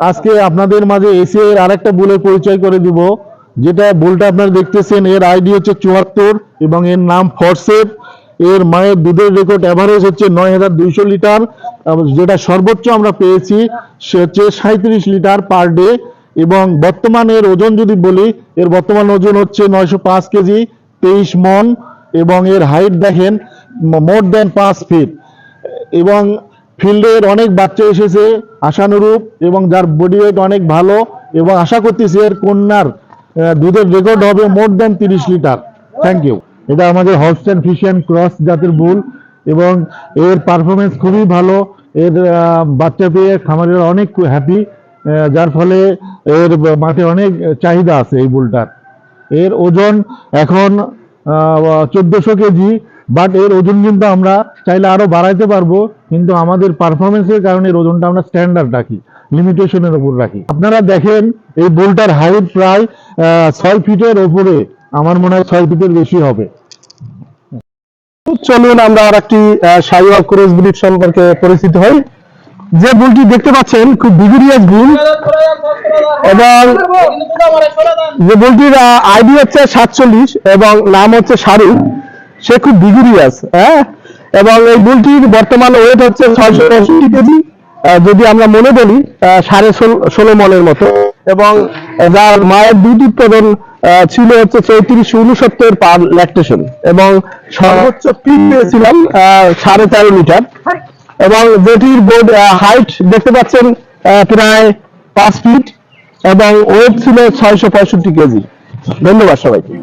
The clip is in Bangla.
আজকে আপনাদের মাঝে এসে এর আরেকটা বুলের পরিচয় করে দিব, যেটা বুলটা আপনারা দেখতেছেন। এর আইডি হচ্ছে 74 এবং এর নাম ফরসেপ। এর মায়ের দুধের রেকর্ড এভারেজ হচ্ছে 9200 লিটার, যেটা সর্বোচ্চ আমরা পেয়েছি সে হচ্ছে 37 লিটার পার ডে। এবং বর্তমান এর ওজন যদি বলি, এর বর্তমান ওজন হচ্ছে 905 কেজি 23 মন। এবং এর হাইট দেখেন মোর দেন 5 ফিট। এবং ফিল্ডের অনেক বাচ্চা এসেছে আশানুরূপ, এবং যার বডি ওয়েট অনেক ভালো, এবং আশা করতেছি এর কন্যার দুধের রেকর্ড হবে more than 30 litre. Thank you. এটা আমাদের হলস্টাইন ফ্রিশিয়ান ক্রস জাতের বুল, এবং এর পারফরমেন্স খুবই ভালো। এর বাচ্চা পেয়ে খামারিরা অনেক হ্যাপি, যার ফলে এর মাঠে অনেক চাহিদা আছে এই বুলটার। এর ওজন এখন 1400 কেজি, বাট এর ওজন কিন্তু আমরা চাইলে আরো বাড়াইতে পারবো, কিন্তু আমাদের পারফরমেন্সের কারণে এর ওজনটা আমরা স্ট্যান্ডার্ড রাখি, লিমিটেশনের উপর রাখি। আপনারা দেখেন এই বুলটার হাইট প্রায় 6 ফিটের ওপরে, আমার মনে হয় 6 ফিটের বেশি হবে। চলুন আমরা আর একটি শাহিওয়াল ক্রস ব্রিড সম্পর্কে পরিচিত হই। যে বুলটি দেখতে পাচ্ছেন খুব ভিগোরিয়াস বুল, এবং যে বুলটির আইডি হচ্ছে 47 এবং নাম হচ্ছে শাহরুখ। সে খুব ভিগোরিয়াস, হ্যাঁ। এবং এই বুলটির বর্তমান ওয়েট হচ্ছে 665 কেজি, যদি আমরা মনে বলি 16.5 মনের মতো। এবং যার মায়ের দুধ উৎপাদন ছিল হচ্ছে 3469 পার ল্যাকটেশন, এবং সর্বোচ্চ পিক পেয়েছিলাম 4.5 লিটার। এবং যেটির বোর্ড হাইট দেখতে পাচ্ছেন প্রায় 5 ফিট, এবং ওয়েট ছিল 665 কেজি। ধন্যবাদ সবাইকে।